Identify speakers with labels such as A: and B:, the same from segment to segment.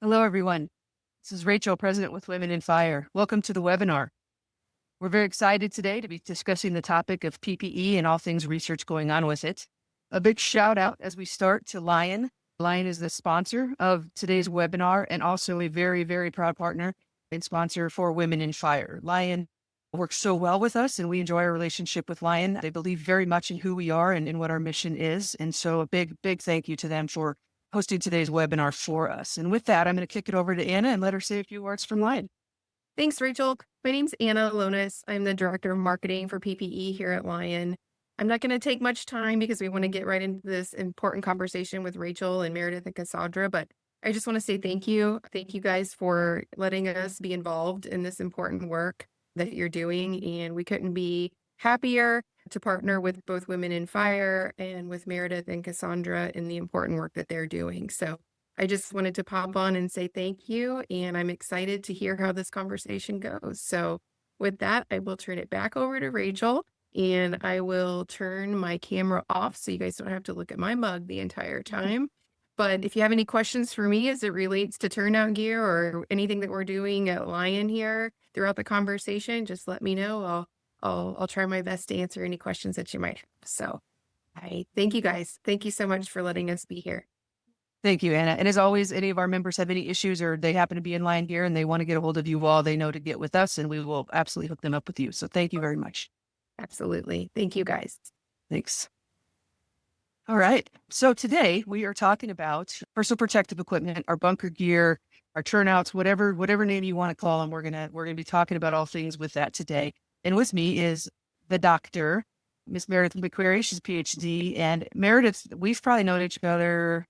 A: Hello, everyone. This is Rachel, President with Women in Fire. Welcome to the webinar. We're very excited today to be discussing the topic of PPE and all things research going on with it. A big shout out as we start to Lion. Lion is the sponsor of today's webinar and also a very, very proud partner and sponsor for Women in Fire. Lion works so well with us and we enjoy our relationship with Lion. They believe very much in who we are and in what our mission is. And so a big, big thank you to them for hosting today's webinar for us. And with that, I'm going to kick it over to Anna and let her say a few words from Lion.
B: Thanks, Rachel. My name's Anna Lonis. I'm the Director of Marketing for PPE here at Lion. I'm not going to take much time because we want to get right into this important conversation with Rachel and Meredith and Cassandra, but I just want to say thank you. Thank you guys for letting us be involved in this important work that you're doing, and we couldn't be happier to partner with both Women in Fire and with Meredith and Cassandra in the important work that they're doing. So I just wanted to pop on and say thank you, and I'm excited to hear how this conversation goes. So with that, I will turn it back over to Rachel, and I will turn my camera off so you guys don't have to look at my mug the entire time. But if you have any questions for me as it relates to turnout gear or anything that we're doing at Lion here throughout the conversation, just let me know. I'll try my best to answer any questions that you might have. So I thank you guys. Thank you so much for letting us be here.
A: Thank you, Anna. And as always, any of our members have any issues or they happen to be in line here and they want to get a hold of you all, they know to get with us and we will absolutely hook them up with you. So thank you very much.
B: Absolutely. Thank you guys.
A: Thanks. All right. So today we are talking about personal protective equipment, our bunker gear, our turnouts, whatever name you want to call them. We're gonna be talking about all things with that today. And with me is the doctor, Miss Meredith McQuerry. She's a PhD. And Meredith, we've probably known each other.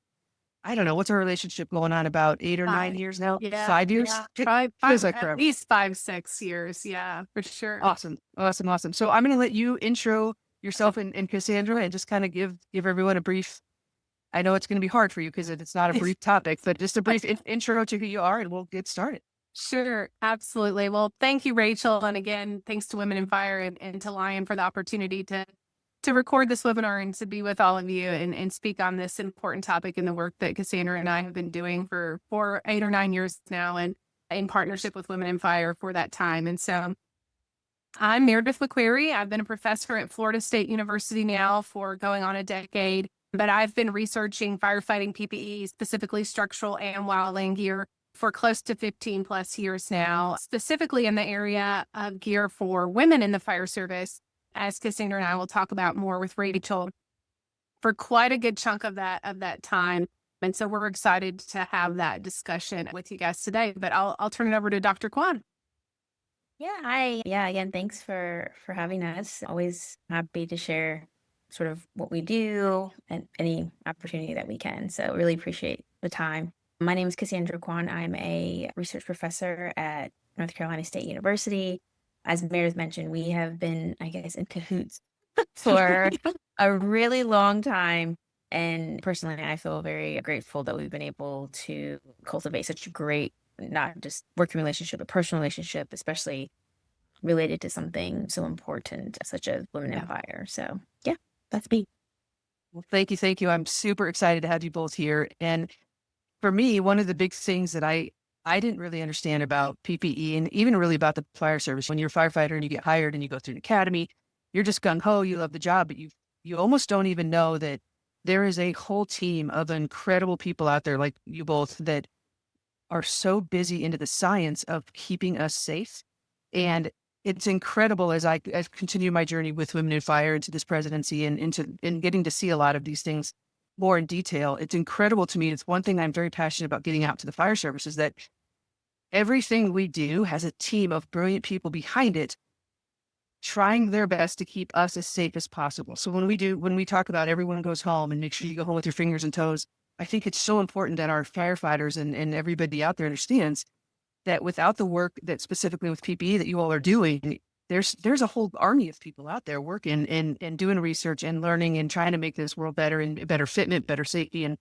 A: I don't know. What's our relationship going on? About 8 or 9 years now?
B: Yeah.
A: 5 years?
B: Yeah.
A: At
B: least 5-6 years. Yeah, for sure.
A: Awesome. So I'm going to let you intro yourself and Cassandra and just kind of give everyone a brief. I know it's going to be hard for you because it's not a brief topic, but just a brief intro to who you are and we'll get started.
C: Sure, absolutely. Well, thank you, Rachel. And again, thanks to Women in Fire and to Lion for the opportunity to record this webinar and to be with all of you and speak on this important topic in the work that Cassandra and I have been doing for 8 or 9 years now and in partnership with Women in Fire for that time. And so I'm Meredith McQuerry. I've been a professor at Florida State University now for going on a decade, but I've been researching firefighting PPE, specifically structural and wildland gear, for close to 15 plus years now, specifically in the area of gear for women in the fire service, as Cassandra and I will talk about more with Rachel, for quite a good chunk of that time. And so we're excited to have that discussion with you guys today, but I'll turn it over to Dr. Kwon.
D: Yeah, hi. Yeah, again, thanks for having us. Always happy to share sort of what we do and any opportunity that we can. So really appreciate the time. My name is Cassandra Kwon. I'm a research professor at North Carolina State University. As Meredith mentioned, we have been, I guess, in cahoots for a really long time. And personally, I feel very grateful that we've been able to cultivate such a great, not just working relationship, but personal relationship, especially related to something so important such as Women in Fire. So yeah, that's me.
A: Well, thank you. I'm super excited to have you both here. And for me, one of the big things that I didn't really understand about PPE and even really about the fire service, when you're a firefighter and you get hired and you go through an academy, you're just gung-ho, you love the job, but you almost don't even know that there is a whole team of incredible people out there like you both that are so busy into the science of keeping us safe. And it's incredible as I continue my journey with Women in Fire into this presidency and getting to see a lot of these things more in detail. It's incredible to me. It's one thing I'm very passionate about getting out to the fire service is that everything we do has a team of brilliant people behind it, trying their best to keep us as safe as possible. So when we talk about everyone goes home and make sure you go home with your fingers and toes, I think it's so important that our firefighters and everybody out there understands that without the work that specifically with PPE that you all are doing, there's a whole army of people out there working and doing research and learning and trying to make this world better and better fitment, better safety. And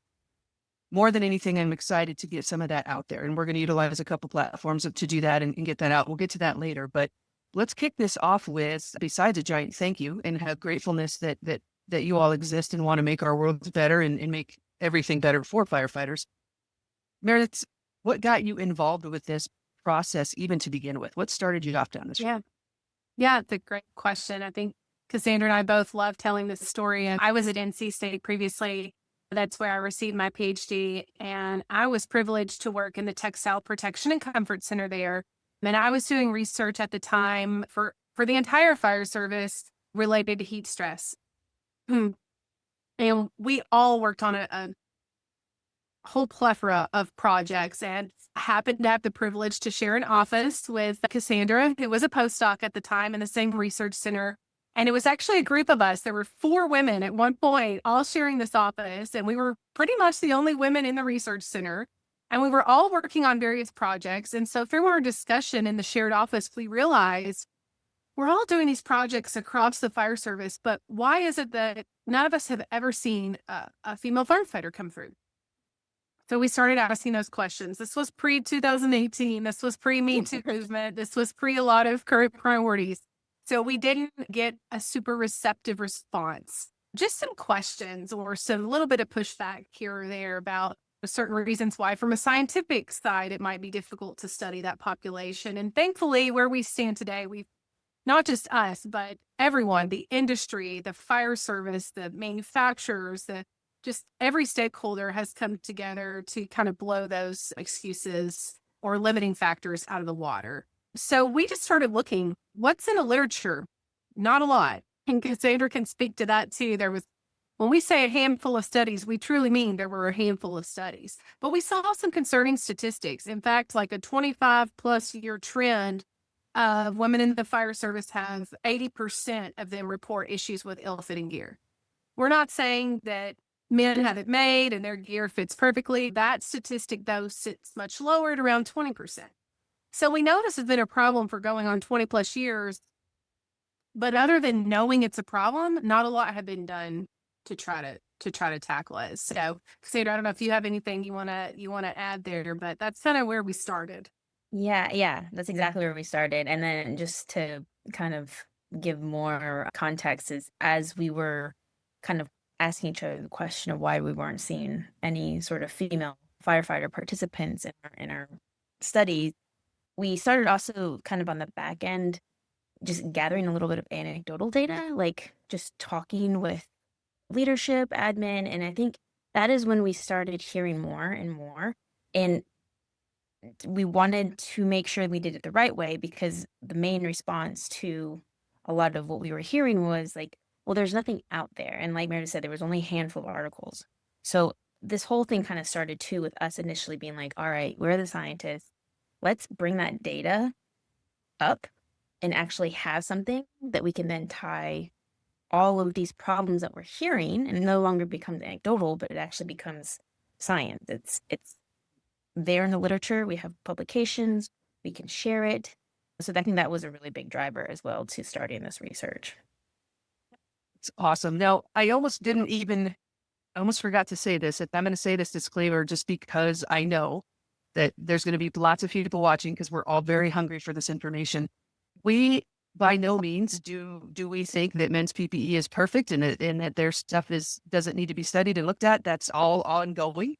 A: more than anything, I'm excited to get some of that out there. And we're going to utilize a couple platforms to do that and get that out. We'll get to that later. But let's kick this off with, besides a giant thank you and have gratefulness that you all exist and want to make our world better and make everything better for firefighters. Meredith, what got you involved with this process even to begin with? What started you off down this road?
C: Yeah. Yeah, it's a great question. I think Cassandra and I both love telling this story. And I was at NC State previously. That's where I received my PhD. And I was privileged to work in the Textile Protection and Comfort Center there. And I was doing research at the time for the entire fire service related to heat stress. And we all worked on a whole plethora of projects, and I happened to have the privilege to share an office with Cassandra, who was a postdoc at the time in the same research center. And it was actually a group of us. There were 4 women at one point, all sharing this office. And we were pretty much the only women in the research center. And we were all working on various projects. And so through our discussion in the shared office, we realized we're all doing these projects across the fire service, but why is it that none of us have ever seen a female firefighter come through? So we started asking those questions. This was pre-2018. This was pre-Me Too movement. This was pre a lot of current priorities. So we didn't get a super receptive response. Just some questions or some little bit of pushback here or there about certain reasons why, from a scientific side, it might be difficult to study that population. And thankfully, where we stand today, we've not just us, but everyone, the industry, the fire service, the manufacturers, just every stakeholder has come together to kind of blow those excuses or limiting factors out of the water. So we just started looking, what's in the literature? Not a lot. And Cassandra can speak to that too. When we say a handful of studies, we truly mean there were a handful of studies. But we saw some concerning statistics. In fact, like a 25+ year trend of women in the fire service have 80% of them report issues with ill-fitting gear. We're not saying that men have it made and their gear fits perfectly. That statistic, though, sits much lower at around 20%. So we know this has been a problem for going on 20+ years. But other than knowing it's a problem, not a lot have been done to try to tackle it. So, Cassandra, I don't know if you have anything you wanna add there, but that's kind of where we started.
D: Yeah, that's exactly where we started. And then just to kind of give more context, is as we were kind of asking each other the question of why we weren't seeing any sort of female firefighter participants in our studies, we started also kind of on the back end, just gathering a little bit of anecdotal data, like just talking with leadership, admin. And I think that is when we started hearing more and more. And we wanted to make sure we did it the right way, because the main response to a lot of what we were hearing was like, well, there's nothing out there. And like Meredith said, there was only a handful of articles. So this whole thing kind of started too with us initially being like, all right, we're the scientists. Let's bring that data up and actually have something that we can then tie all of these problems that we're hearing, and no longer becomes anecdotal, but it actually becomes science. It's there in the literature. We have publications, we can share it. So I think that was a really big driver as well to starting this research.
A: It's awesome. Now, I almost forgot to say this. I'm going to say this disclaimer just because I know that there's going to be lots of people watching, because we're all very hungry for this information. We, by no means, do we think that men's PPE is perfect and that their stuff doesn't need to be studied and looked at. That's all ongoing.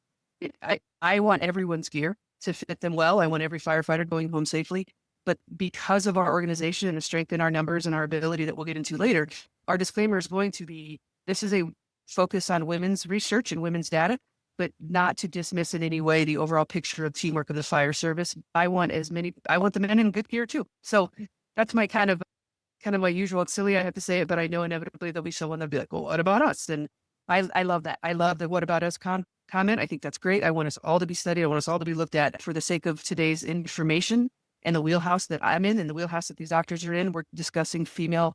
A: I want everyone's gear to fit them well. I want every firefighter going home safely. But because of our organization and the strength in our numbers and our ability that we'll get into later, our disclaimer is going to be, this is a focus on women's research and women's data, but not to dismiss in any way the overall picture of teamwork of the fire service. I want the men in good gear too. So that's my kind of my usual. It's silly I have to say it, but I know inevitably there'll be someone that'll be like, well, what about us? And I love that. I love the what about us comment. I think that's great. I want us all to be studied. I want us all to be looked at for the sake of today's information and the wheelhouse that I'm in and the wheelhouse that these doctors are in. We're discussing female,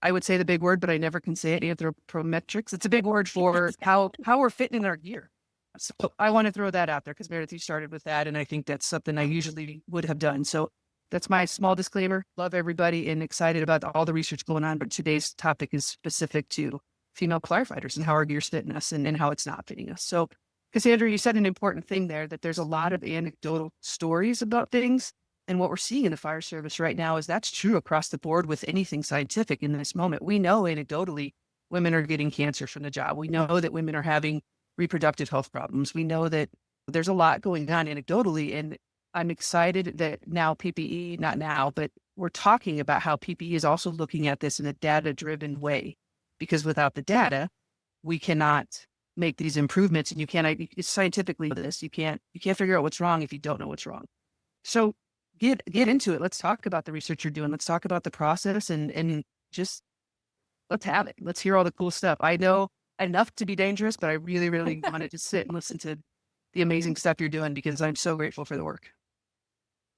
A: I would say the big word, but I never can say it, anthropometrics. It's a big word for how we're fitting in our gear. So I want to throw that out there because Meredith, you started with that. And I think that's something I usually would have done. So that's my small disclaimer. Love everybody and excited about all the research going on. But today's topic is specific to female firefighters and how our gear's fitting us and how it's not fitting us. So Cassandra, you said an important thing there, that there's a lot of anecdotal stories about things. And what we're seeing in the fire service right now is that's true across the board with anything scientific in this moment. We know anecdotally women are getting cancer from the job. We know that women are having reproductive health problems. We know that There's a lot going on anecdotally, and I'm excited that now PPE, not now, but we're talking about how PPE is also looking at this in a data-driven way, because without the data, we cannot make these improvements, and you can't, it's scientifically this, you can't figure out what's wrong if you don't know what's wrong. So get into it. Let's talk about the research you're doing. Let's talk about the process and just let's have it. Let's hear all the cool stuff. I know enough to be dangerous, but I really, really wanted to sit and listen to the amazing stuff you're doing because I'm so grateful for the work.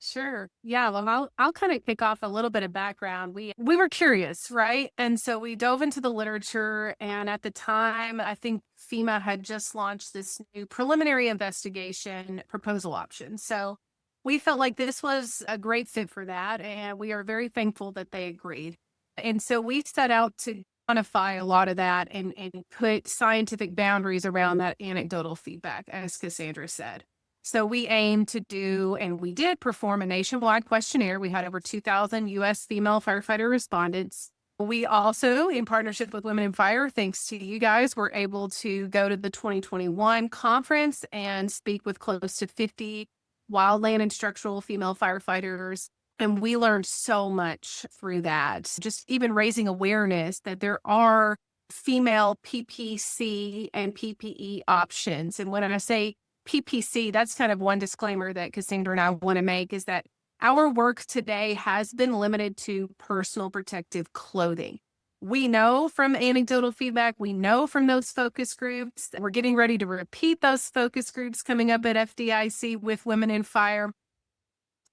C: Sure. Yeah. Well, I'll kind of kick off a little bit of background. We were curious, right? And so we dove into the literature. And at the time, I think FEMA had just launched this new preliminary investigation proposal option. So we felt like this was a great fit for that. And we are very thankful that they agreed. And so we set out to quantify a lot of that and put scientific boundaries around that anecdotal feedback, as Cassandra said. So we aimed to do, and we did perform a nationwide questionnaire. We had over 2,000 U.S. female firefighter respondents. We also, in partnership with Women in Fire, thanks to you guys, were able to go to the 2021 conference and speak with close to 50 wildland and structural female firefighters. And we learned so much through that, just even raising awareness that there are female PPC and PPE options. And when I say PPC, that's kind of one disclaimer that Cassandra and I want to make is that our work today has been limited to personal protective clothing. We know from anecdotal feedback, we know from those focus groups, we're getting ready to repeat those focus groups coming up at FDIC with Women in Fire.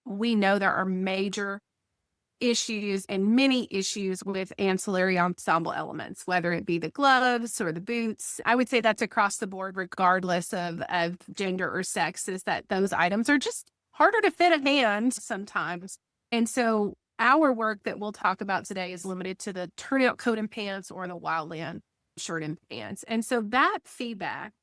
C: We know there are major issues and many issues with ancillary ensemble elements, whether it be the gloves or the boots. I would say that's across the board, regardless of gender or sex, is that those items are just harder to fit a hand sometimes. And so our work that we'll talk about today is limited to the turnout coat and pants or the wildland shirt and pants. And so that feedback,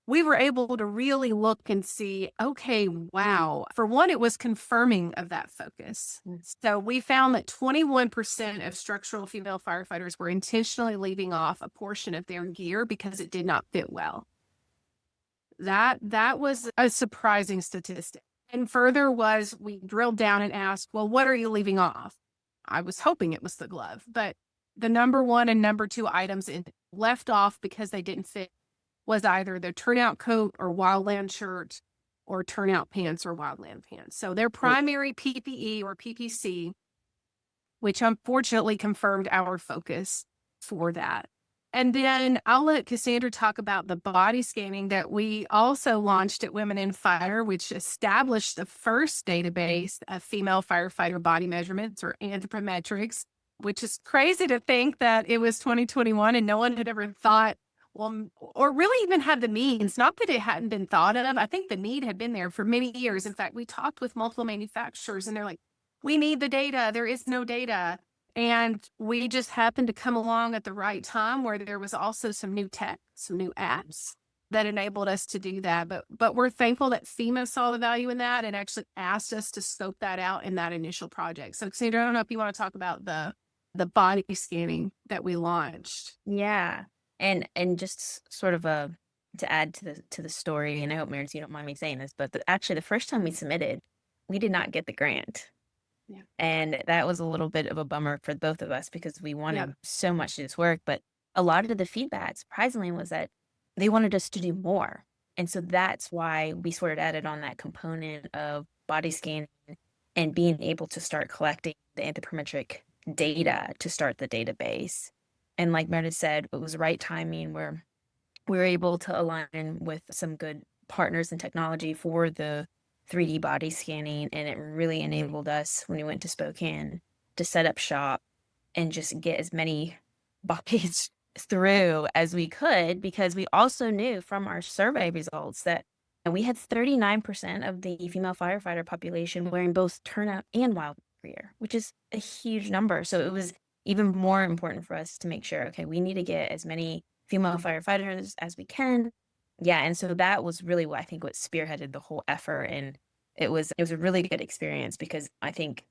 C: we were able to really look and see, okay, wow. For one, it was confirming of that focus. So we found that 21% of structural female firefighters were intentionally leaving off a portion of their gear because it did not fit well. That was a surprising statistic. And further was we drilled down and asked, well, what are you leaving off? I was hoping it was the glove, but the number one and number two items left off because they didn't fit was either the turnout coat or wildland shirt or turnout pants or wildland pants. So their primary PPE or PPC, which unfortunately confirmed our focus for that. And then I'll let Cassandra talk about the body scanning that we also launched at Women in Fire, which established the first database of female firefighter body measurements or anthropometrics, which is crazy to think that it was 2021 and no one had ever thought, well, or really even had the means, not that it hadn't been thought of. I think the need had been there for many years. In fact, we talked with multiple manufacturers and they're like, we need the data. There is no data. And we just happened to come along at the right time where there was also some new tech, some new apps that enabled us to do that. But we're thankful that FEMA saw the value in that and actually asked us to scope that out in that initial project. So Cassandra, I don't know if you want to talk about the body scanning that we launched.
D: Yeah. And just sort of to add to the story, and I hope Meredith, you don't mind me saying this, but actually the first time we submitted, we did not get the grant.
C: Yeah.
D: And that was a little bit of a bummer for both of us because we wanted so much to do this work. But a lot of the feedback, surprisingly, was that they wanted us to do more. And so that's why we sort of added on that component of body scanning and being able to start collecting the anthropometric data to start the database. And like Meredith said, it was right timing where we were able to align with some good partners in technology for the 3D body scanning. And it really enabled us when we went to Spokane to set up shop and just get as many bodies through as we could, because we also knew from our survey results that we had 39% of the female firefighter population wearing both turnout and wild gear, which is a huge number. So it was even more important for us to make sure, okay, we need to get as many female firefighters as we can. Yeah. And so that was really what I think what spearheaded the whole effort. And it was a really good experience because I think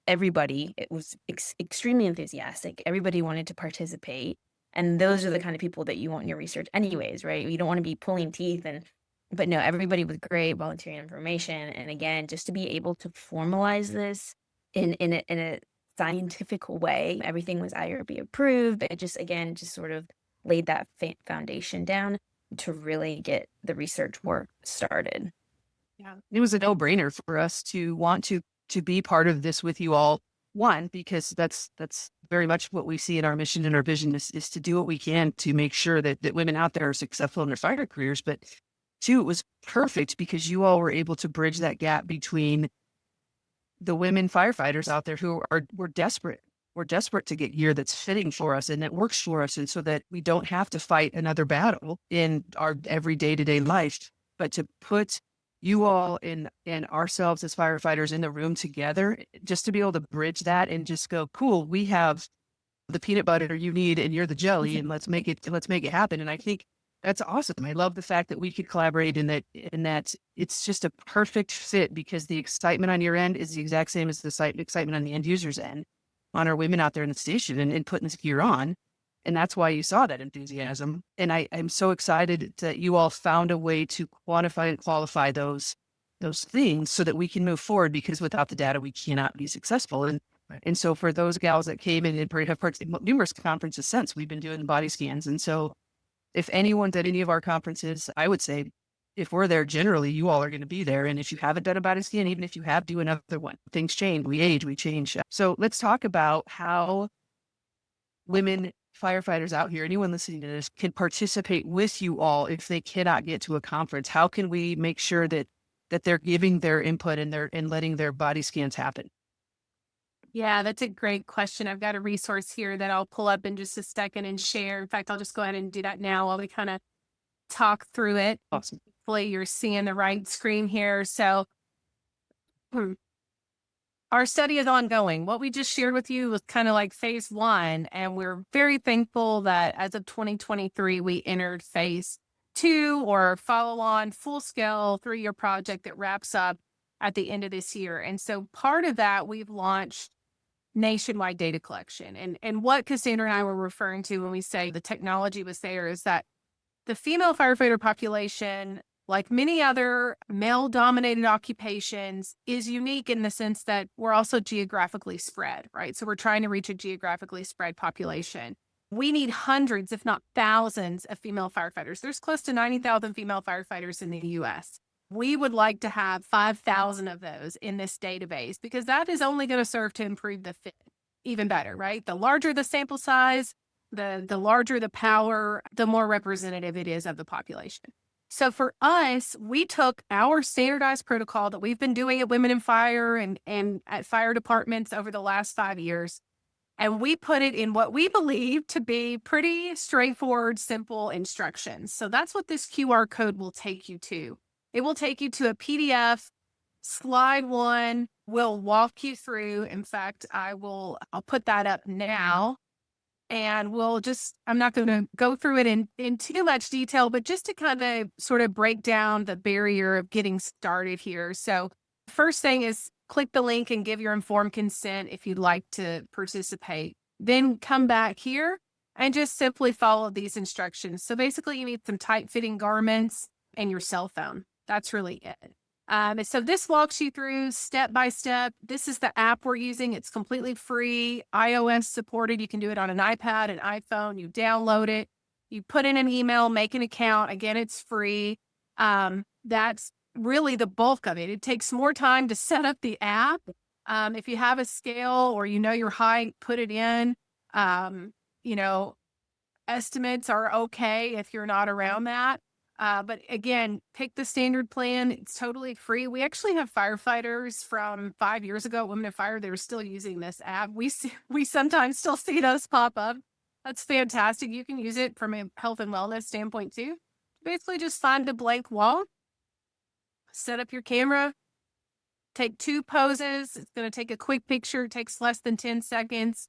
D: everybody, it was extremely enthusiastic. Everybody wanted to participate. And those are the kind of people that you want in your research anyways, right? You don't want to be pulling teeth and But no, everybody was great, volunteering information. And again, just to be able to formalize this in a scientific way, everything was IRB approved. It just, again, just sort of laid that foundation down to really get the research work started.
A: Yeah, it was a no-brainer for us to want to be part of this with you all. One, because that's very much what we see in our mission and our vision is to do what we can to make sure that women out there are successful in their fighter careers. But two, it was perfect because you all were able to bridge that gap between the women firefighters out there who were desperate. We're desperate to get gear that's fitting for us and that works for us, and so that we don't have to fight another battle in our every day-to-day life, but to put you all and ourselves as firefighters in the room together, just to be able to bridge that and just go, cool, we have the peanut butter you need and you're the jelly, and let's make it happen. And I think that's awesome. I love the fact that we could collaborate and that it's just a perfect fit because the excitement on your end is the exact same as the excitement on the end user's end, on our women out there in the station and putting this gear on. And that's why you saw that enthusiasm. And I'm so excited that you all found a way to quantify and qualify those things so that we can move forward, because without the data, we cannot be successful. And so for those gals that came in and have participated in numerous conferences since, we've been doing body scans. And so if anyone's at any of our conferences, I would say if we're there, generally, you all are going to be there. And if you haven't done a body scan, even if you have, do another one. Things change. We age, we change. So let's talk about how women firefighters out here, anyone listening to this, can participate with you all if they cannot get to a conference. How can we make sure that they're giving their input and letting their body scans happen?
C: Yeah, that's a great question. I've got a resource here that I'll pull up in just a second and share. In fact, I'll just go ahead and do that now while we kind of talk through it.
A: Awesome.
C: Hopefully you're seeing the right screen here. So our study is ongoing. What we just shared with you was kind of like phase 1, and we're very thankful that as of 2023, we entered phase 2, or follow-on full-scale 3-year project that wraps up at the end of this year. And so part of that, we've launched nationwide data collection. And what Cassandra and I were referring to when we say the technology was there is that the female firefighter population, like many other male-dominated occupations, is unique in the sense that we're also geographically spread, right? So we're trying to reach a geographically spread population. We need hundreds, if not thousands, of female firefighters. There's close to 90,000 female firefighters in the U.S. We would like to have 5,000 of those in this database, because that is only going to serve to improve the fit even better, right? The larger the sample size, the larger the power, the more representative it is of the population. So for us, we took our standardized protocol that we've been doing at Women in Fire and at fire departments over the last 5 years, and we put it in what we believe to be pretty straightforward, simple instructions. So that's what this QR code will take you to. It will take you to a PDF. Slide 1 will walk you through. In fact, I'll put that up now. And I'm not going to go through it in too much detail, but just to kind of sort of break down the barrier of getting started here. So first thing is click the link and give your informed consent if you'd like to participate. Then come back here and just simply follow these instructions. So basically you need some tight-fitting garments and your cell phone. That's really it. So this walks you through step by step. This is the app we're using. It's completely free, iOS supported. You can do it on an iPad, an iPhone. You download it, you put in an email, make an account. Again, it's free. That's really the bulk of it. It takes more time to set up the app. If you have a scale or your height, put it in. Estimates are okay if you're not around that. But again, pick the standard plan. It's totally free. We actually have firefighters from 5 years ago, Women in Fire. They're still using this app. We sometimes still see those pop up. That's fantastic. You can use it from a health and wellness standpoint too. Basically just find a blank wall, set up your camera, take 2 poses. It's going to take a quick picture. It takes less than 10 seconds.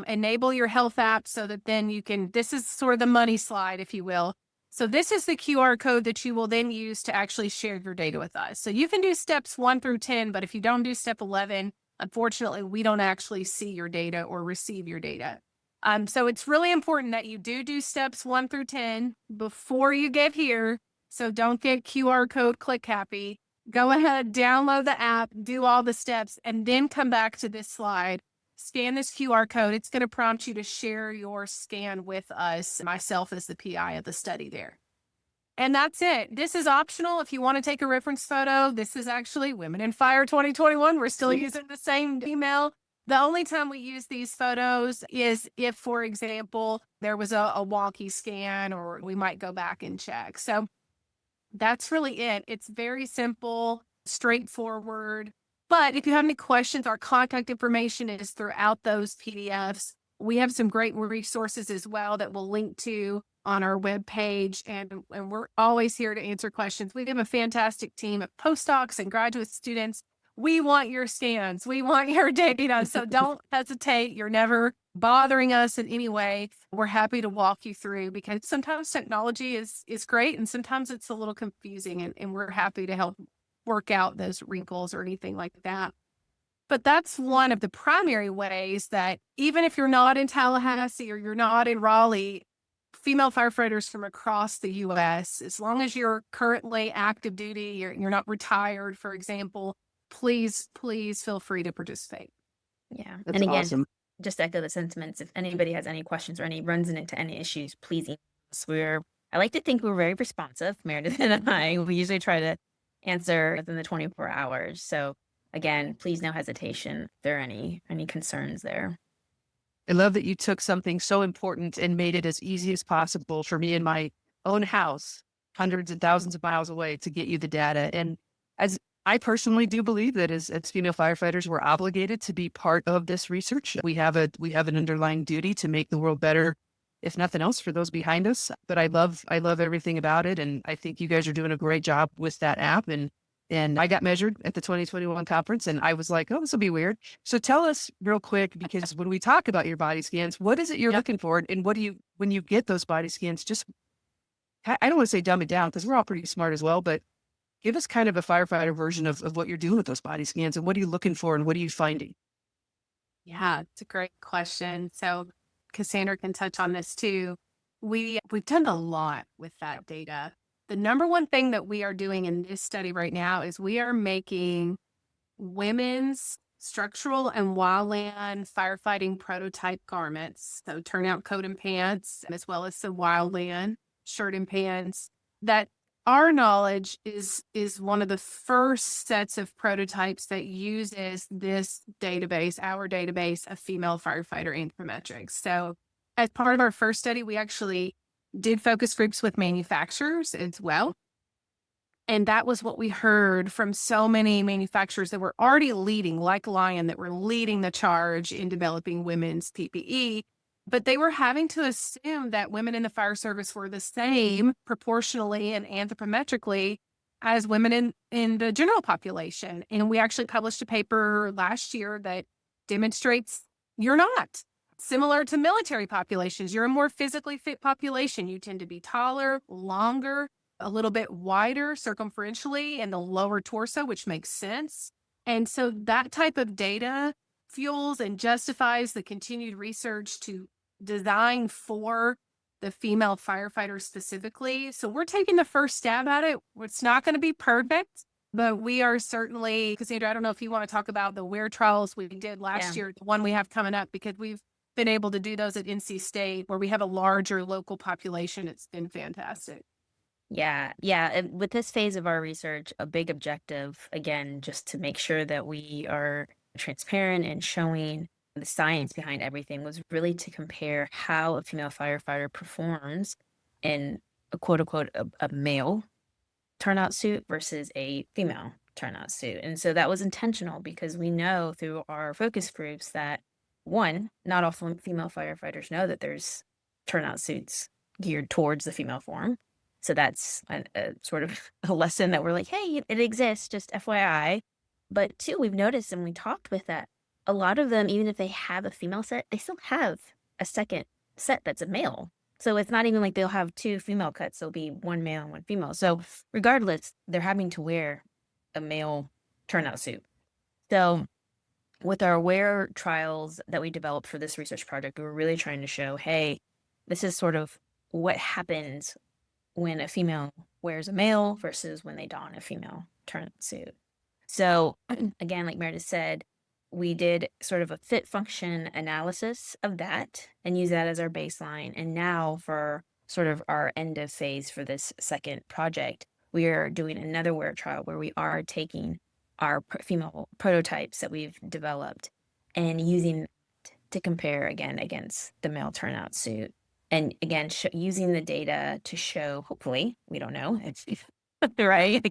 C: Enable your health app so that then this is sort of the money slide, if you will. So this is the QR code that you will then use to actually share your data with us. So you can do steps 1 through 10, but if you don't do step 11, unfortunately, we don't actually see your data or receive your data. So it's really important that you do steps 1 through 10 before you get here, So don't get QR code click happy. Go ahead, download the app, do all the steps, and then come back to this slide. Scan this QR code. It's going to prompt you to share your scan with us, myself as the PI of the study there. And that's it. This is optional if you want to take a reference photo. This is actually Women in Fire 2021. We're still using the same email. The only time we use these photos is if, for example, there was a wonky scan, or we might go back and check. So that's really it. It's very simple, straightforward. But if you have any questions, our contact information is throughout those PDFs. We have some great resources as well that we'll link to on our webpage, and we're always here to answer questions. We have a fantastic team of postdocs and graduate students. We want your scans. We want your data. So don't hesitate. You're never bothering us in any way. We're happy to walk you through, because sometimes technology is great and sometimes it's a little confusing, and we're happy to help work out those wrinkles or anything like that. But that's one of the primary ways that even if you're not in Tallahassee or you're not in Raleigh, female firefighters from across the U.S., as long as you're currently active duty, you're not retired, for example, please feel free to participate.
D: Yeah.
A: That's
D: And again,
A: awesome.
D: just to echo the sentiments, if anybody has any questions or runs into any issues, please email us. I like to think we're very responsive, Meredith and I. We usually try to answer within the 24 hours. So again, please no hesitation if there are any concerns there.
A: I love that you took something so important and made it as easy as possible for me in my own house, hundreds and thousands of miles away, to get you the data. And as I personally do believe that as female firefighters, we're obligated to be part of this research. We have an underlying duty to make the world better, if nothing else, for those behind us. But I love everything about it. And I think you guys are doing a great job with that app. And I got measured at the 2021 conference, and I was like, oh, this will be weird. So tell us real quick, because when we talk about your body scans, what is it you're looking for? And what do you, when you get those body scans, just, I don't want to say dumb it down, because we're all pretty smart as well, but give us kind of a firefighter version of what you're doing with those body scans, and what are you looking for, and what are you finding?
C: Yeah, it's a great question. So Cassandra can touch on this too. We've done a lot with that data. The number one thing that we are doing in this study right now is we are making women's structural and wildland firefighting prototype garments. So turnout coat and pants, as well as some wildland shirt and pants, that our knowledge is one of the first sets of prototypes that uses this database, our database of female firefighter anthropometrics. So as part of our first study, we actually did focus groups with manufacturers as well. And that was what we heard from so many manufacturers that were already leading, like Lion, that were leading the charge in developing women's PPE. But they were having to assume that women in the fire service were the same proportionally and anthropometrically as women in the general population. And we actually published a paper last year that demonstrates you're not. Similar to military populations, you're a more physically fit population. You tend to be taller, longer, a little bit wider circumferentially in the lower torso, which makes sense. And so that type of data fuels and justifies the continued research to design for the female firefighter specifically. So we're taking the first stab at it. It's not going to be perfect, but we are certainly, Cassandra, I don't know if you want to talk about the WARE trials we did last year, the one we have coming up, because we've been able to do those at NC State where we have a larger local population. It's been fantastic.
D: Yeah. And with this phase of our research, a big objective, again, just to make sure that we are transparent and showing the science behind everything, was really to compare how a female firefighter performs in a quote unquote a male turnout suit versus a female turnout suit. And so that was intentional, because we know through our focus groups that, one, not all female firefighters know that there's turnout suits geared towards the female form. So that's a sort of a lesson that we're like, hey, it exists, just FYI. But two, we've noticed, and we talked with that, a lot of them, even if they have a female set, they still have a second set that's a male. So it's not even like they'll have two female cuts. There'll be one male and one female. So regardless, they're having to wear a male turnout suit. So with our WARE trials that we developed for this research project, we were really trying to show, hey, this is sort of what happens when a female wears a male versus when they don a female turnout suit. So again, like Meredith said, we did sort of a fit function analysis of that and use that as our baseline. And now for sort of our end of phase for this second project, we are doing another wear trial where we are taking our female prototypes that we've developed and using to compare again against the male turnout suit. And again, using the data to show, hopefully, we don't know, it's right.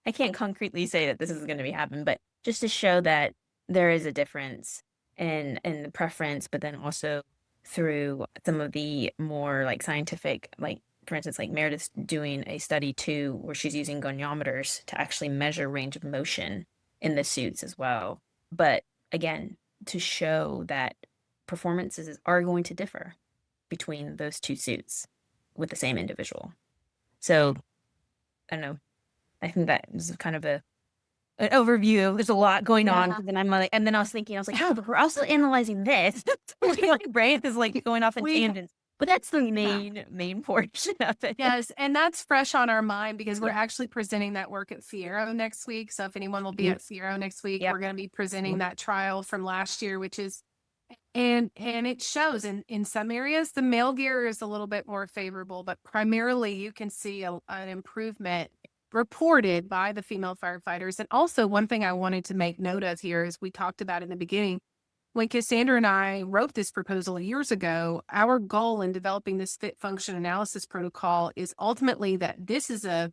D: I can't concretely say that this is going to be happening, but just to show that there is a difference in the preference, but then also through some of the more like scientific, like for instance, like Meredith's doing a study too, where she's using goniometers to actually measure range of motion in the suits as well. But again, to show that performances are going to differ between those two suits with the same individual. So I don't know. I think that is kind of an overview. There's a lot going on. And then I'm like, and then I was thinking, oh, but we're also analyzing this. My brain is like going off in tangents. But that's the main portion of it.
C: Yes, and that's fresh on our mind because we're actually presenting that work at Fiero next week. So if anyone will be at Fiero next week, we're going to be presenting that trial from last year, which is, and it shows in some areas, the male gear is a little bit more favorable, but primarily you can see an improvement reported by the female firefighters. And also one thing I wanted to make note of here is we talked about in the beginning, when Cassandra and I wrote this proposal years ago, our goal in developing this fit function analysis protocol is ultimately that this is a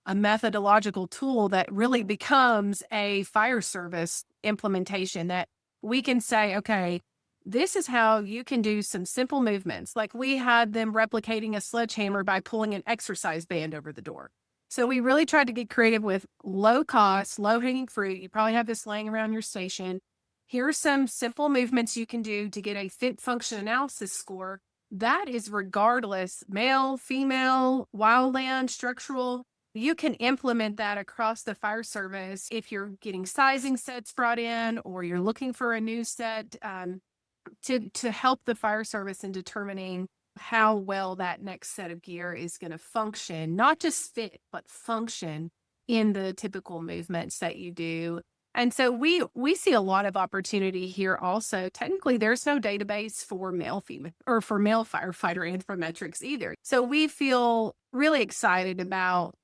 C: methodological tool that really becomes a fire service implementation that we can say, okay, this is how you can do some simple movements. Like we had them replicating a sledgehammer by pulling an exercise band over the door. So we really tried to get creative with low cost, low hanging fruit. You probably have this laying around your station. Here are some simple movements you can do to get a fit function analysis score. That is regardless, male, female, wildland, structural. You can implement that across the fire service if you're getting sizing sets brought in or you're looking for a new set to help the fire service in determining how well that next set of gear is going to function, not just fit, but function in the typical movements that you do. And so we see a lot of opportunity here also. Technically, there's no database for male, female, or for male firefighter anthropometrics either. So we feel really excited about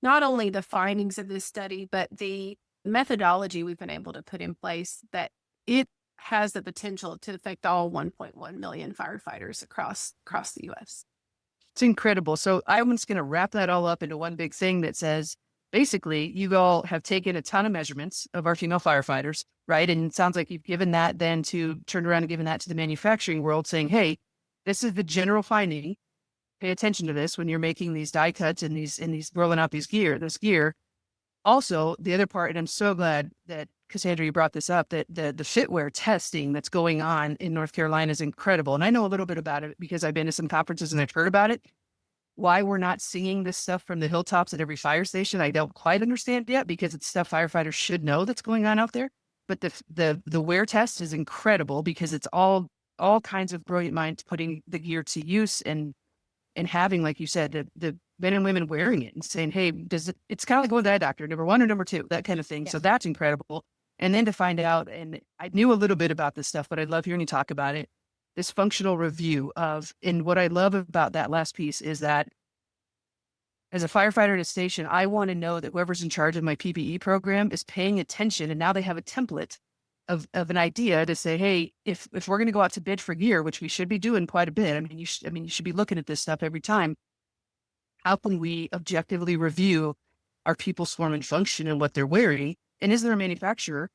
C: not only the findings of this study, but the methodology we've been able to put in place that it has the potential to affect all 1.1 million firefighters across the U.S.
A: It's incredible. So I'm just going to wrap that all up into one big thing that says, basically, you all have taken a ton of measurements of our female firefighters, right? And it sounds like you've given that then to turn around and given that to the manufacturing world saying, hey, this is the general finding. Pay attention to this when you're making these die cuts and these rolling out this gear. Also, the other part, and I'm so glad that Cassandra, you brought this up, that the fitware testing that's going on in North Carolina is incredible. And I know a little bit about it because I've been to some conferences and I've heard about it. Why we're not singing this stuff from the hilltops at every fire station, I don't quite understand yet because it's stuff firefighters should know that's going on out there. But the wear test is incredible because it's all kinds of brilliant minds putting the gear to use and having, like you said, the men and women wearing it and saying, hey, it's kind of like going to the eye doctor, number one or number two, that kind of thing. Yeah. So that's incredible. And then to find out, and I knew a little bit about this stuff, but I'd love hearing you talk about it, this functional review of, and what I love about that last piece is that as a firefighter at a station, I want to know that whoever's in charge of my PPE program is paying attention. And now they have a template of an idea to say, hey, if we're going to go out to bid for gear, which we should be doing quite a bit. You should be looking at this stuff every time. How can we objectively review our people's form and function and what they're wearing? And is there a manufacturer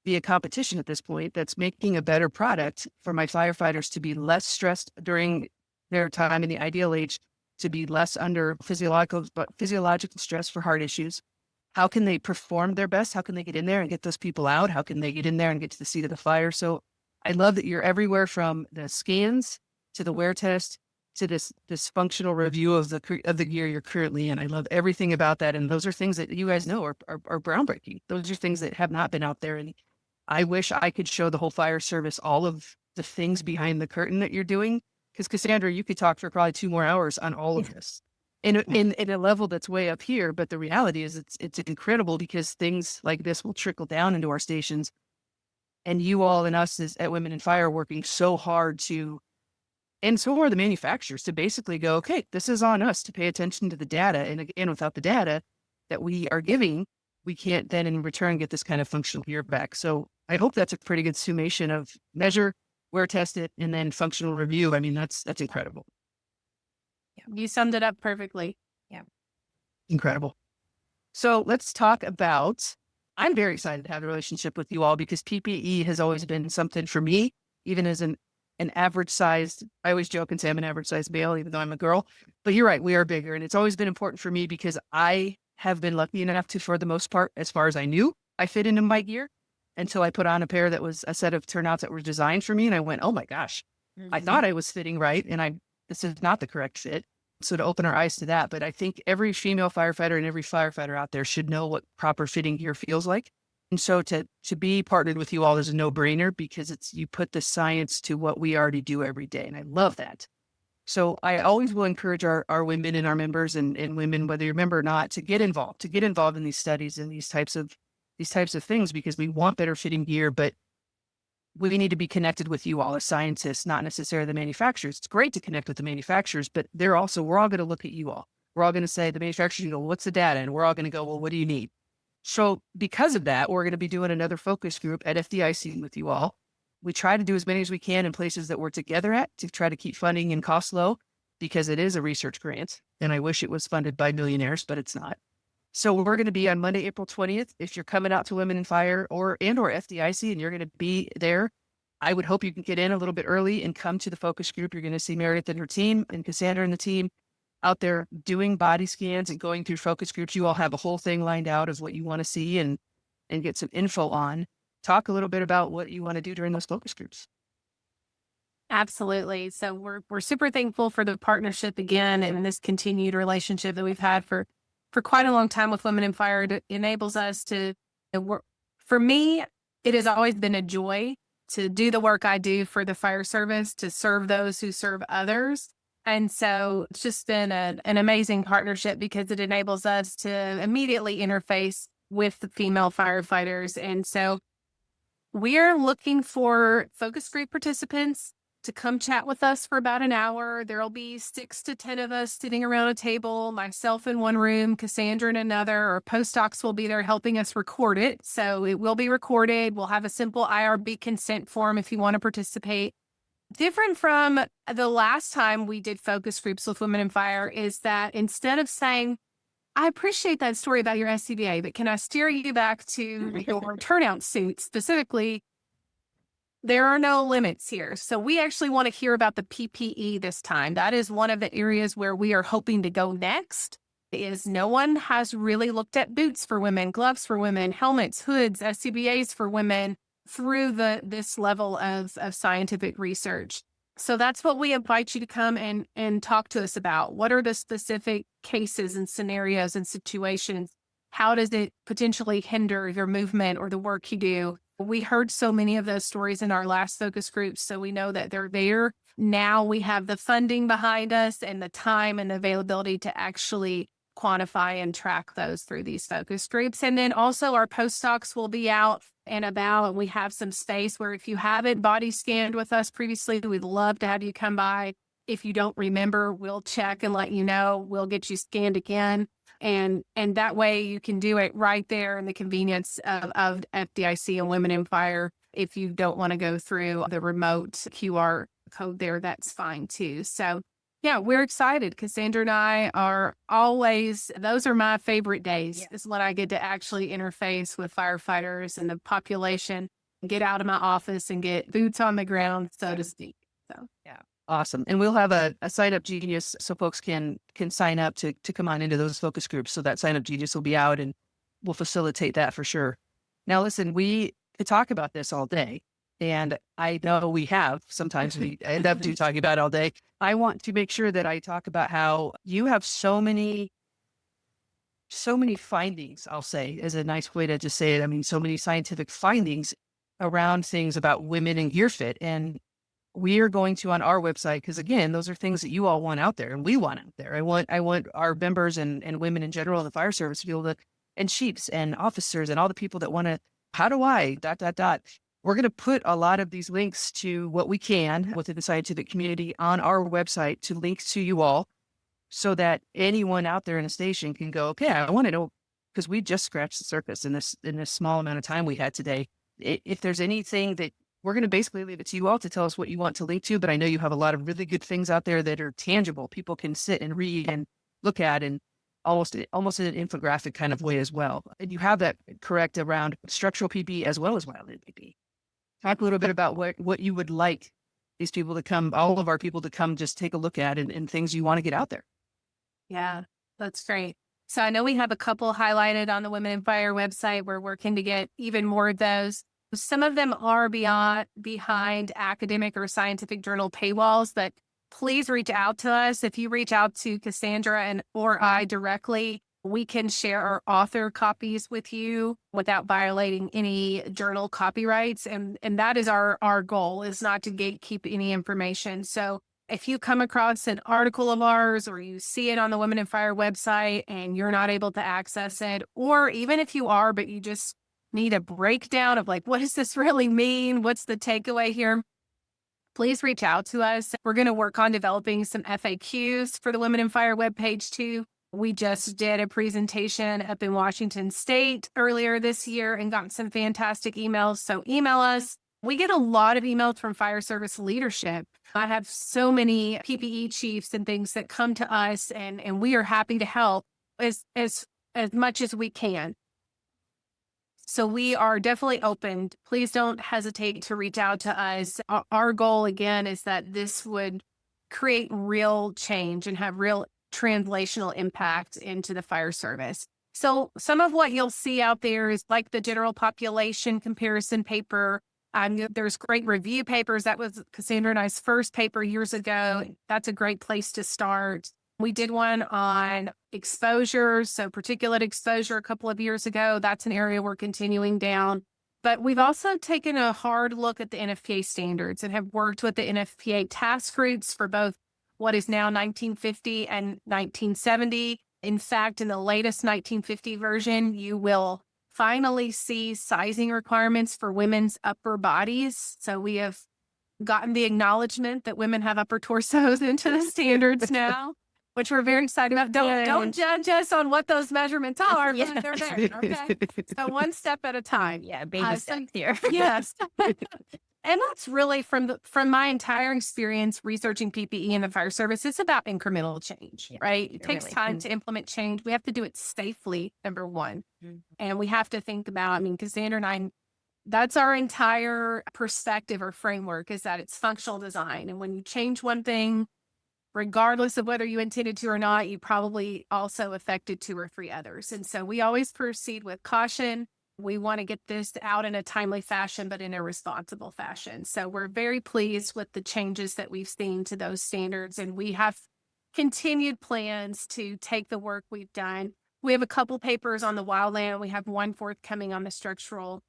A: via competition at this point that's making a better product for my firefighters to be less stressed during their time in the ideal age, to be less under physiological stress for heart issues? How can they perform their best? How can they get in there and get those people out? How can they get in there and get to the seat of the fire? So I love that you're everywhere from the scans to the wear test to this functional review of the gear you're currently in. I love everything about that. And those are things that you guys know are groundbreaking. Those are things that have not been out there. And I wish I could show the whole fire service all of the things behind the curtain that you're doing. Because Cassandra, you could talk for probably 2 more hours on all of this. in a level that's way up here. But the reality is it's incredible because things like this will trickle down into our stations. And you all and us at Women in Fire are working so hard to, and so are the manufacturers, to basically go, okay, this is on us to pay attention to the data. And again, without the data that we are giving, we can't then in return get this kind of functional gear back. So I hope that's a pretty good summation of measure, wear, test it, and then functional review. I mean, that's incredible.
C: You summed it up perfectly.
A: Incredible. So let's talk about, I'm very excited to have a relationship with you all because PPE has always been something for me, even as an average sized, I always joke and say I'm an average sized male, even though I'm a girl, but you're right, we are bigger. And it's always been important for me because I have been lucky enough to, for the most part, as far as I knew, I fit into my gear until I put on a pair that was a set of turnouts that were designed for me. And I went, oh my gosh, I thought I was fitting right. And this is not the correct fit. So to open our eyes to that, but I think every female firefighter and every firefighter out there should know what proper fitting gear feels like. And so to be partnered with you all is a no-brainer because you put the science to what we already do every day. And I love that. So I always will encourage our women and our members and women, whether you're a member or not, to get involved in these studies and these types of things because we want better fitting gear, but we need to be connected with you all as scientists, not necessarily the manufacturers. It's great to connect with the manufacturers, but we're all going to look at you all. We're all going to say, the manufacturers go, well, what's the data? And we're all going to go, well, what do you need? So because of that, we're going to be doing another focus group at FDIC with you all. We try to do as many as we can in places that we're together at to try to keep funding and costs low because it is a research grant. And I wish it was funded by millionaires, but it's not. So we're going to be on Monday, April 20th. If you're coming out to Women in Fire or FDIC and you're going to be there, I would hope you can get in a little bit early and come to the focus group. You're going to see Meredith and her team and Cassandra and the team out there doing body scans and going through focus groups. You all have a whole thing lined out of what you want to see and get some info on. Talk a little bit about what you want to do during those focus groups.
C: Absolutely. So we're super thankful for the partnership again and this continued relationship that we've had for quite a long time with Women in Fire. It enables us to work. For me, it has always been a joy to do the work I do for the fire service, to serve those who serve others. And so it's just been an amazing partnership because it enables us to immediately interface with the female firefighters. And so we are looking for focus group participants to come chat with us for about an hour. There'll be 6 to 10 of us sitting around a table, myself in one room, Cassandra in another. Our postdocs will be there helping us record it. So it will be recorded. We'll have a simple IRB consent form if you want to participate. Different from the last time we did focus groups with Women in Fire is that instead of saying, I appreciate that story about your SCBA, but can I steer you back to your turnout suit specifically? There are no limits here. So we actually want to hear about the PPE this time. That is one of the areas where we are hoping to go next. Is no one has really looked at boots for women, gloves for women, helmets, hoods, SCBAs for women through this level of scientific research. So that's what we invite you to come and talk to us about. What are the specific cases and scenarios and situations? How does it potentially hinder your movement or the work you do? We heard so many of those stories in our last focus groups, so we know that they're there. Now we have the funding behind us and the time and availability to actually quantify and track those through these focus groups. And then also our postdocs will be out and about, and we have some space where if you haven't body scanned with us previously, we'd love to have you come by. If you don't remember, we'll check and let you know. We'll get you scanned again. And that way you can do it right there in the convenience of FDIC and Women in Fire. If you don't want to go through the remote QR code there, that's fine too. So yeah, we're excited. Cassandra and I are always, those are my favorite days, is when I get to actually interface with firefighters and the population, get out of my office and get boots on the ground, so to speak. So
A: yeah. Awesome. And we'll have a sign up genius so folks can sign up to come on into those focus groups. So that sign up genius will be out and we'll facilitate that for sure. Now, listen, we could talk about this all day. And I know we have, sometimes we end up talking about it all day. I want to make sure that I talk about how you have so many findings, I'll say, is a nice way to just say it. I mean, so many scientific findings around things about women and gear fit. And we are going to on our website, because again, those are things that you all want out there and we want out there. I want our members and women in general in the fire service to be able to, and chiefs and officers and all the people that want to, how do I, ... We're going to put a lot of these links to what we can within the scientific community on our website to link to you all so that anyone out there in a station can go, okay, I want to know, because we just scratched the surface in this small amount of time we had today. If there's anything that we're going to basically leave it to you all to tell us what you want to link to, but I know you have a lot of really good things out there that are tangible. People can sit and read and look at and almost in an infographic kind of way as well. And you have that correct around structural PPE as well as wildland PPE. Talk a little bit about what you would like these people to come, all of our people to come just take a look at and things you want to get out there.
C: Yeah, that's great. So I know we have a couple highlighted on the Women in Fire website. We're working to get even more of those. Some of them are behind academic or scientific journal paywalls, but please reach out to us. If you reach out to Cassandra or I directly, we can share our author copies with you without violating any journal copyrights. And that is our goal, is not to gatekeep any information. So if you come across an article of ours or you see it on the Women in Fire website and you're not able to access it, or even if you are, but you just need a breakdown of like, what does this really mean? What's the takeaway here? Please reach out to us. We're going to work on developing some FAQs for the Women in Fire webpage too. We just did a presentation up in Washington State earlier this year and got some fantastic emails. So email us. We get a lot of emails from fire service leadership. I have so many PPE chiefs and things that come to us, and we are happy to help as much as we can. So we are definitely open. Please don't hesitate to reach out to us. Our goal, again, is that this would create real change and have real translational impact into the fire service. So some of what you'll see out there is like the general population comparison paper. There's great review papers. That was Cassandra and I's first paper years ago. That's a great place to start. We did one on exposure, so particulate exposure a couple of years ago. That's an area we're continuing down. But we've also taken a hard look at the NFPA standards and have worked with the NFPA task groups for both what is now 1950 and 1970. In fact, in the latest 1950 version, you will finally see sizing requirements for women's upper bodies. So we have gotten the acknowledgement that women have upper torsos into the standards now, which we're very excited about. Don't judge us on what those measurements are, but they're there. Okay. So one step at a time.
D: Yeah, baby steps here.
C: Yes. And that's really from my entire experience researching PPE in the fire service, it's about incremental change, right? It takes time to implement change. We have to do it safely, number one. Mm-hmm. And we have to think about, Cassandra and I, that's our entire perspective or framework, is that it's functional design. And when you change one thing, regardless of whether you intended to or not, you probably also affected 2 or 3 others. And so we always proceed with caution. We want to get this out in a timely fashion, but in a responsible fashion. So we're very pleased with the changes that we've seen to those standards. And we have continued plans to take the work we've done. We have a couple papers on the wildland. We have one forthcoming on the structural.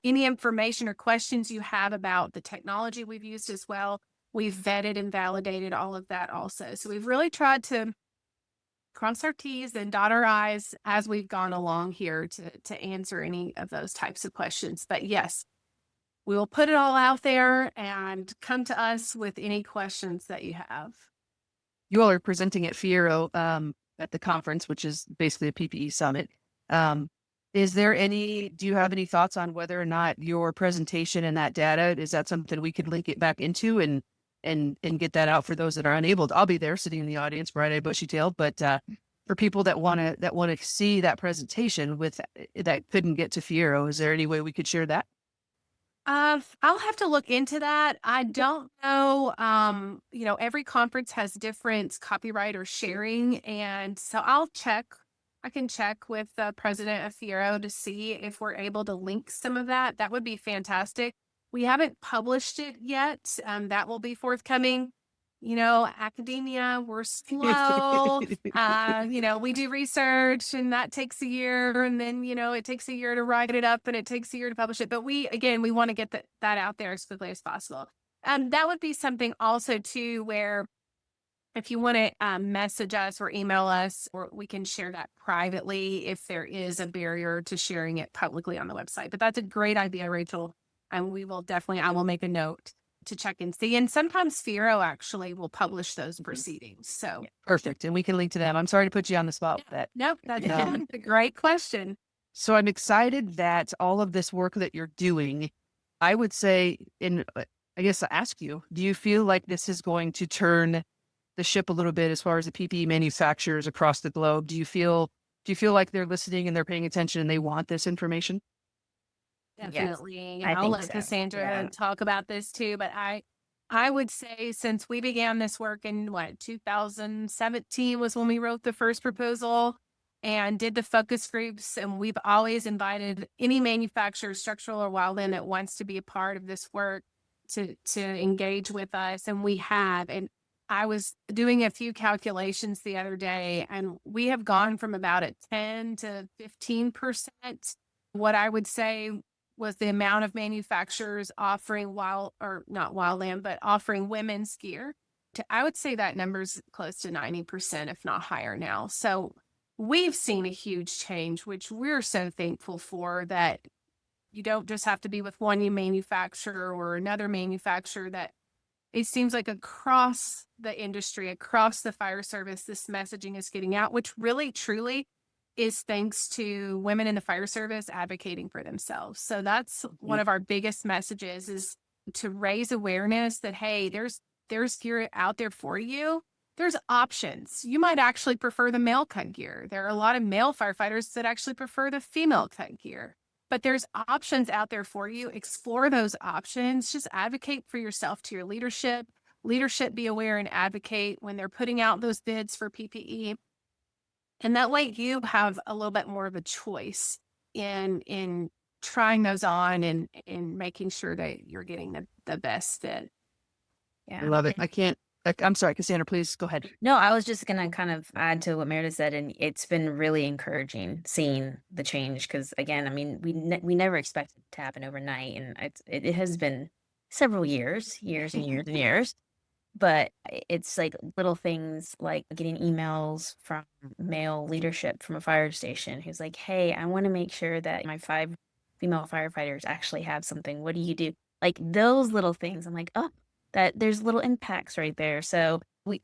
C: Any information or questions you have about the technology we've used as well, we've vetted and validated all of that also. So we've really tried to cross our T's and dot our I's as we've gone along here to answer any of those types of questions. But yes, we will put it all out there and come to us with any questions that you have.
A: You all are presenting at Fiero at the conference, which is basically a PPE summit. Do you have any thoughts on whether or not your presentation and that data, is that something we could link it back into and get that out for those that are unable to? I'll be there sitting in the audience, bright-eyed, bushy-tailed, but for people that want to see that presentation that couldn't get to Fiero, is there any way we could share that?
C: I'll have to look into that. I don't know. Every conference has different copyright or sharing, and so I'll check. I can check with the president of Fiero to see if we're able to link some of that. That would be fantastic. We haven't published it yet. That will be forthcoming. Academia, we're slow. We do research and that takes a year, and then, it takes a year to write it up and it takes a year to publish it. But we want to get that out there as quickly as possible. That would be something also too, where if you want to message us or email us, or we can share that privately if there is a barrier to sharing it publicly on the website. But that's a great idea, Rachel. And we will definitely, I will make a note to check and see. And sometimes FIRO actually will publish those proceedings. So
A: Perfect. And we can link to them. I'm sorry to put you on the spot with that.
C: nope, that's
A: Yeah.
C: a great question.
A: So I'm excited that all of this work that you're doing, I would say, I guess I ask you, do you feel like this is going to turn the ship a little bit as far as the PPE manufacturers across the globe? Do you feel like they're listening and they're paying attention and they want this information?
C: Definitely.
D: I
C: I'll
D: think
C: let
D: so.
C: Cassandra
D: Yeah.
C: talk about this too, but I would say since we began this work in 2017 was when we wrote the first proposal and did the focus groups, and we've always invited any manufacturer, structural or wildland, that wants to be a part of this work to engage with us, and we have. And I was doing a few calculations the other day, and we have gone from about a 10 to 15%. What I would say was the amount of manufacturers offering not wildland, but offering women's gear. I would say that number's close to 90%, if not higher now. So we've seen a huge change, which we're so thankful for, that you don't just have to be with one manufacturer or another manufacturer. That it seems like across the industry, across the fire service, this messaging is getting out, which really, truly is thanks to women in the fire service advocating for themselves. So that's one of our biggest messages, is to raise awareness that, hey, there's gear out there for you. There's options. You might actually prefer the male cut gear. There are a lot of male firefighters that actually prefer the female cut gear. But there's options out there for you. Explore those options. Just advocate for yourself to your leadership. Leadership, be aware and advocate when they're putting out those bids for PPE. And that way you have a little bit more of a choice in trying those on and making sure that you're getting the best fit.
D: Yeah.
A: I love it. I'm sorry, Cassandra, please go ahead.
D: No, I was just going to kind of add to what Meredith said, and it's been really encouraging seeing the change, because again, I mean, we never expected it to happen overnight, and it has been several years and years and years, but it's like little things like getting emails from male leadership from a fire station who's like, hey, I want to make sure that my 5 female firefighters actually have something. What do you do? Like those little things. I'm like, oh, that there's little impacts right there. So we're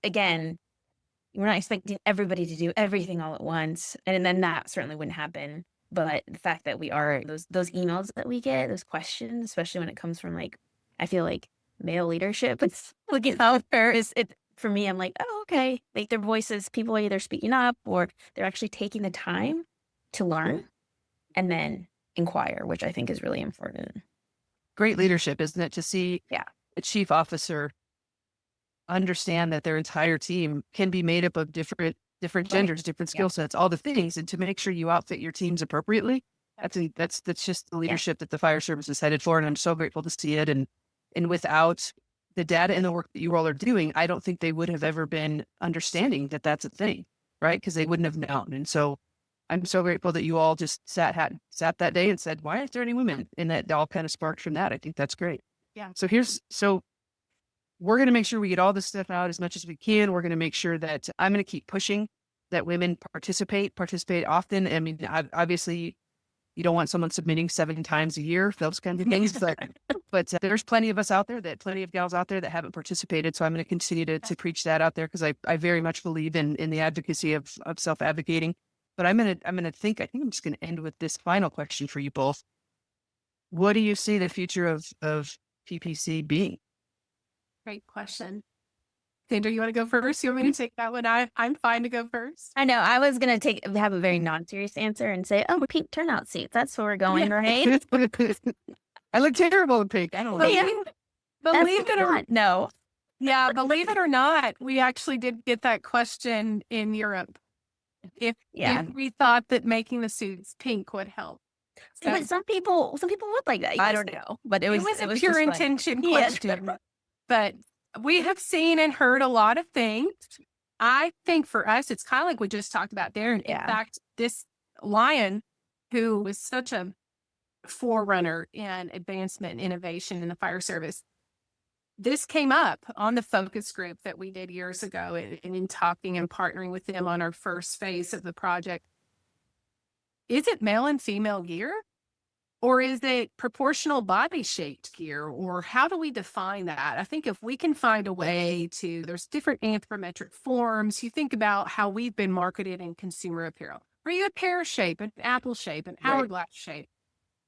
D: not expecting everybody to do everything all at once. And then that certainly wouldn't happen. But the fact that we are those emails that we get, those questions, especially when it comes from like, I feel like male leadership, it's looking out there, is it for me, I'm like, oh, okay. Like their voices, people are either speaking up or they're actually taking the time to learn and then inquire, which I think is really important.
A: Great leadership, isn't it? To see
D: Yeah.
A: a chief officer understand that their entire team can be made up of different genders, different skill sets, all the things, and to make sure you outfit your teams appropriately. That's just the leadership that the fire service is headed for, and I'm so grateful to see it. And without the data and the work that you all are doing, I don't think they would have ever been understanding that that's a thing, right? Because they wouldn't have known. And so I'm so grateful that you all just sat that day and said, why aren't there any women? And that all kind of sparked from that. I think that's great.
C: Yeah.
A: So we're going to make sure we get all this stuff out as much as we can. We're going to make sure that I'm going to keep pushing that women participate often. I mean, obviously you don't want someone submitting 7 times a year, those kinds of things, but there's plenty of us out there, plenty of gals out there that haven't participated. So I'm going to continue to preach that out there, because I very much believe in the advocacy of self-advocating. But I think I'm just going to end with this final question for you both. What do you see the future of PPC being?
C: Great question. Sandra, you want to go first? You want me to take that one? I'm fine to go first.
D: I know. I was going to have a very non-serious answer and say, oh, pink turnout seats. That's where we're going, right?
A: I look terrible in pink. I don't know.
D: Yeah.
C: Believe it or
D: not. No.
C: Yeah, believe it or not, we actually did get that question in Europe. If we thought that making the suits pink would help. So,
D: But some people would like that. I don't know. But it was
C: a
D: just
C: pure
D: fun.
C: intention
D: Yes.
C: question. But we have seen and heard a lot of things. I think for us, it's kind of like we just talked about there. And in fact, this Lion, who was such a forerunner in advancement and innovation in the fire service, this came up on the focus group that we did years ago, and in talking and partnering with them on our first phase of the project. Is it male and female gear? Or is it proportional body shaped gear? Or how do we define that? I think if we can find a way to, there's different anthropometric forms. You think about how we've been marketed in consumer apparel. Are you a pear shape, an apple shape, an hourglass shape?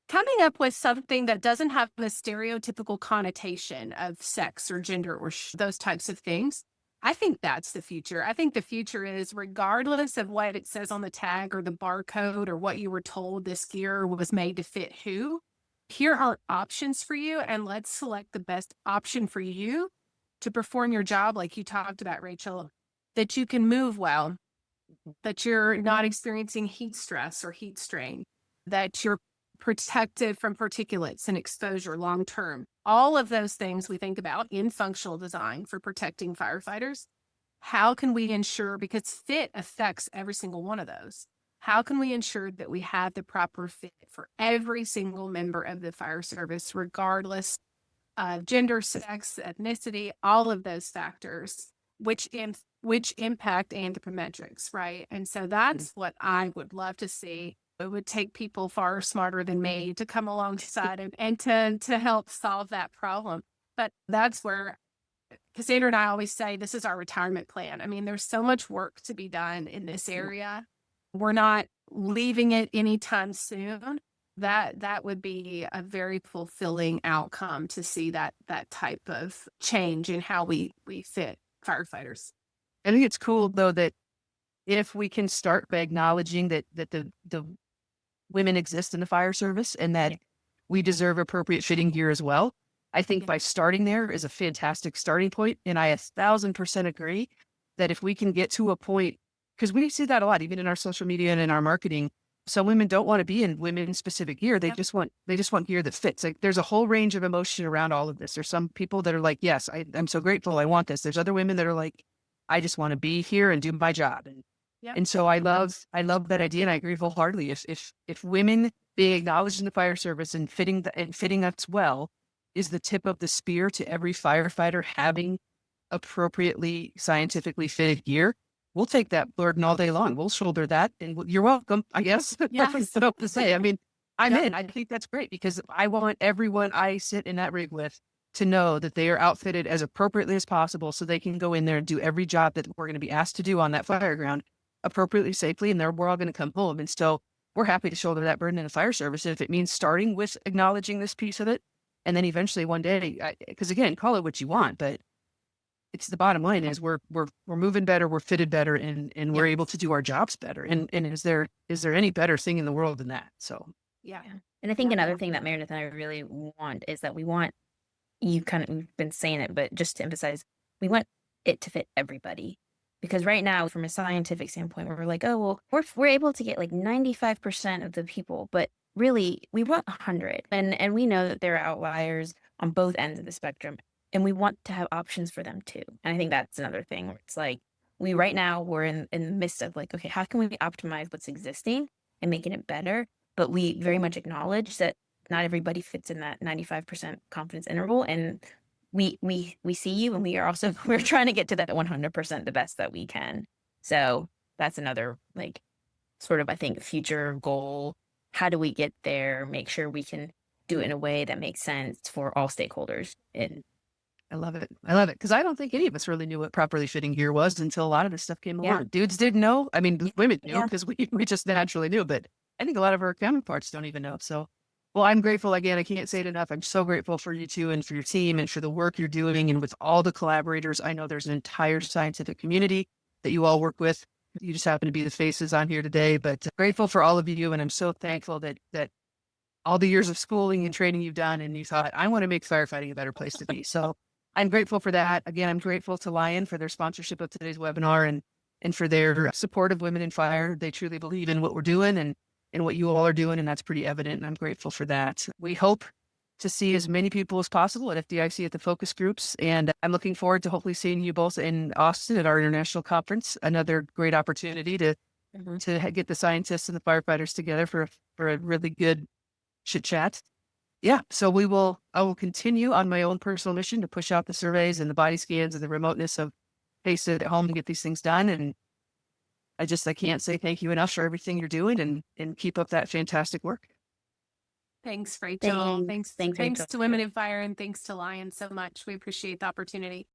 C: Coming up with something that doesn't have a stereotypical connotation of sex or gender or those types of things. I think that's the future. I think the future is, regardless of what it says on the tag or the barcode or what you were told this gear was made to fit who, here are options for you, and let's select the best option for you to perform your job like you talked about, Rachel, that you can move well, that you're not experiencing heat stress or heat strain, that you're protected from particulates and exposure long term. All of those things we think about in functional design for protecting firefighters. How can we ensure, because fit affects every single one of those, how can we ensure that we have the proper fit for every single member of the fire service, regardless of gender, sex, ethnicity, all of those factors, which impact anthropometrics, right? And so that's what I would love to see. It would take people far smarter than me to come alongside and to help solve that problem. But that's where Cassandra and I always say, this is our retirement plan. I mean, there's so much work to be done in this area. We're not leaving it anytime soon. That would be a very fulfilling outcome to see that type of change in how we fit firefighters.
A: I think it's cool though that if we can start by acknowledging that the women exist in the fire service and that we deserve appropriate fitting gear as well. I think by starting there is a fantastic starting point. And I 1,000% agree that if we can get to a point, because we see that a lot, even in our social media and in our marketing, some women don't want to be in women specific gear. They just want gear that fits. Like there's a whole range of emotion around all of this. There's some people that are like, yes, I'm so grateful. I want this. There's other women that are like, I just want to be here and do my job. And so I love that idea, and I agree wholeheartedly. If women being acknowledged in the fire service and fitting us well is the tip of the spear to every firefighter having appropriately scientifically fitted gear, we'll take that burden all day long. We'll shoulder that, and you're welcome, I guess.
C: Yes.
A: That's what to say. I mean, I'm in. I think that's great because I want everyone I sit in that rig with to know that they are outfitted as appropriately as possible so they can go in there and do every job that we're going to be asked to do on that fire ground appropriately, safely, and we're all going to come home. And so we're happy to shoulder that burden in the fire service. And if it means starting with acknowledging this piece of it, and then eventually one day, because again, call it what you want, but it's the bottom line is we're moving better, we're fitted better, and we're able to do our jobs better. And is there any better thing in the world than that? So
D: yeah. And I think another thing that Meredith and I really want is that we've been saying it, but just to emphasize, we want it to fit everybody. Because right now, from a scientific standpoint, we're like, oh, well, we're able to get like 95% of the people, but really we want 100. And we know that there are outliers on both ends of the spectrum, and we want to have options for them too. And I think that's another thing where it's like, right now we're in the midst of like, okay, how can we optimize what's existing and making it better? But we very much acknowledge that not everybody fits in that 95% confidence interval. And we see you, and we're trying to get to that 100% the best that we can. So that's another like sort of, I think, future goal. How do we get there? Make sure we can do it in a way that makes sense for all stakeholders. And
A: I love it. Because I don't think any of us really knew what properly fitting gear was until a lot of this stuff came along. Dudes didn't know. I mean, women knew because we just naturally knew, but I think a lot of our counterparts don't even know. So, well, I'm grateful again. I can't say it enough. I'm so grateful for you two and for your team and for the work you're doing and with all the collaborators. I know there's an entire scientific community that you all work with. You just happen to be the faces on here today, but grateful for all of you. And I'm so thankful that all the years of schooling and training you've done, and you thought, I want to make firefighting a better place to be. So I'm grateful for that. Again, I'm grateful to Lion for their sponsorship of today's webinar and for their support of Women in Fire. They truly believe in what we're doing and what you all are doing, and that's pretty evident, and I'm grateful for that. We hope to see as many people as possible at FDIC at the focus groups, and I'm looking forward to hopefully seeing you both in Austin at our international conference. Another great opportunity to get the scientists and the firefighters together for a really good chit chat. yeah, so I will continue on my own personal mission to push out the surveys and the body scans and the remoteness of, hey, sit at home and get these things done. And I can't say thank you enough for everything you're doing, and keep up that fantastic work.
C: Thanks, Rachel.
D: Thanks, Rachel.
C: Thanks to Women in Fire, and thanks to Lion so much. We appreciate the opportunity.